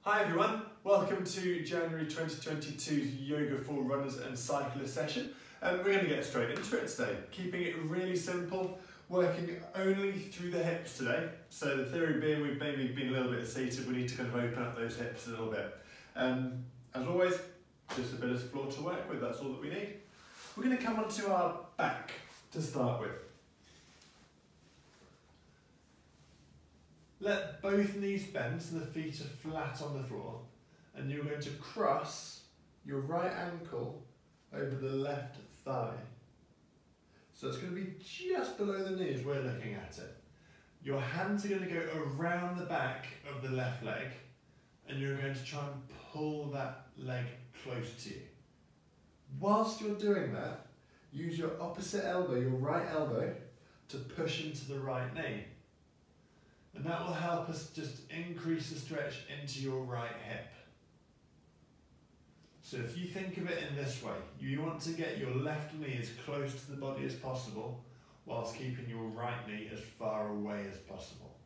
Hi everyone, welcome to January 2022's Yoga for Runners and Cyclists session. We're going to get straight into it today, keeping it really simple, working only through the hips today. So the theory being we've maybe been a little bit seated, we need to kind of open up those hips a little bit. As always, just a bit of floor to work with, that's all that we need. We're going to come onto our back to start with. Let both knees bend so the feet are flat on the floor, and you're going to cross your right ankle over the left thigh. So it's going to be just below the knee as we're looking at it. Your hands are going to go around the back of the left leg, and you're going to try and pull that leg close to you. Whilst you're doing that, use your opposite elbow, your right elbow, to push into the right knee. And that will help us just increase the stretch into your right hip. So if you think of it in this way, you want to get your left knee as close to the body as possible, whilst keeping your right knee as far away as possible.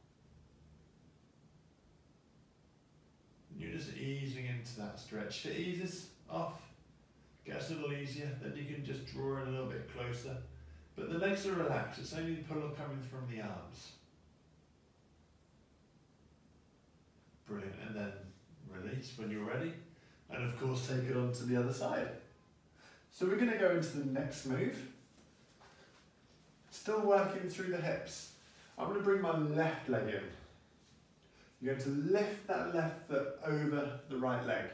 And you're just easing into that stretch. If it eases off, gets a little easier, then you can just draw it a little bit closer. But the legs are relaxed, it's only the pull coming from the arms. Brilliant, and then release when you're ready, and of course take it on to the other side. So we're going to go into the next move, still working through the hips. I'm going to bring my left leg in. You're going to lift that left foot over the right leg,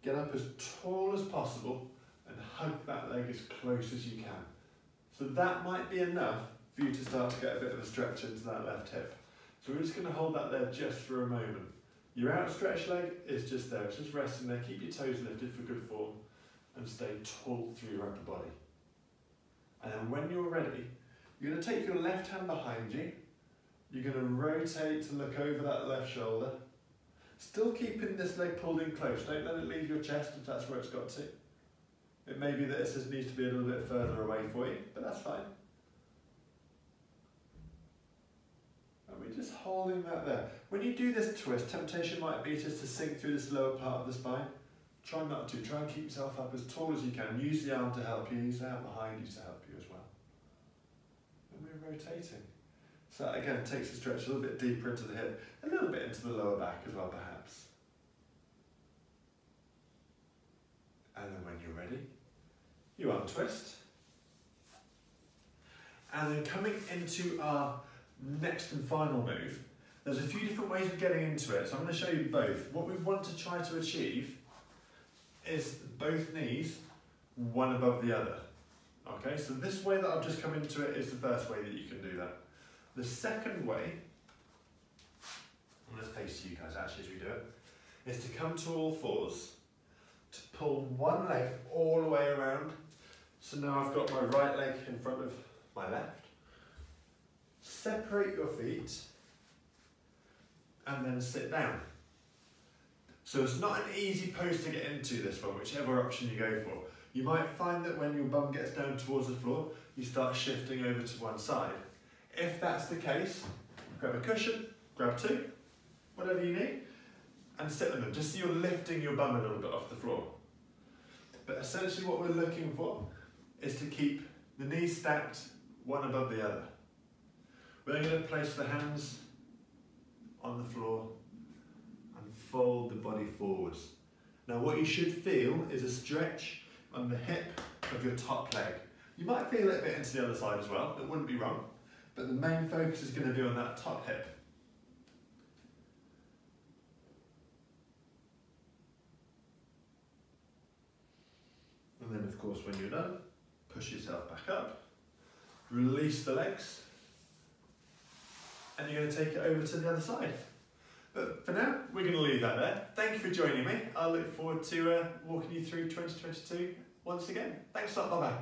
get up as tall as possible and hug that leg as close as you can. So that might be enough for you to start to get a bit of a stretch into that left hip. So we're just going to hold that there just for a moment. Your outstretched leg is just there, it's just resting there. Keep your toes lifted for good form and stay tall through your upper body. And then when you're ready, you're going to take your left hand behind you, you're going to rotate to look over that left shoulder, still keeping this leg pulled in close. Don't let it leave your chest if that's where it's got to. It may be that it just needs to be a little bit further away for you, but that's fine. We're just holding that there. When you do this twist, temptation might be just to sink through this lower part of the spine. Try not to. Try and keep yourself up as tall as you can. Use the arm to help you. Use the arm behind you to help you as well. And we're rotating. So that again takes the stretch a little bit deeper into the hip, a little bit into the lower back as well perhaps. And then when you're ready, you untwist. And then coming into our next and final move, there's a few different ways of getting into it, so I'm going to show you both. What we want to try to achieve is both knees one above the other. Okay, so this way that I've just come into it is the first way that you can do that. The second way, I'm going to face you guys actually as we do it, is to come to all fours, to pull one leg all the way around. So now I've got my right leg in front of my left. Separate your feet and then sit down. So it's not an easy pose to get into, this one, whichever option you go for. You might find that when your bum gets down towards the floor, you start shifting over to one side. If that's the case, grab a cushion, grab two, whatever you need, and sit on them, just so you're lifting your bum a little bit off the floor. But essentially what we're looking for is to keep the knees stacked one above the other. We're going to place the hands on the floor and fold the body forwards. Now what you should feel is a stretch on the hip of your top leg. You might feel it a bit into the other side as well, it wouldn't be wrong, but the main focus is going to be on that top hip. And then of course when you're done, push yourself back up, release the legs, and you're going to take it over to the other side. But for now, we're going to leave that there. Thank you for joining me. I look forward to walking you through 2022 once again. Thanks a lot, bye-bye.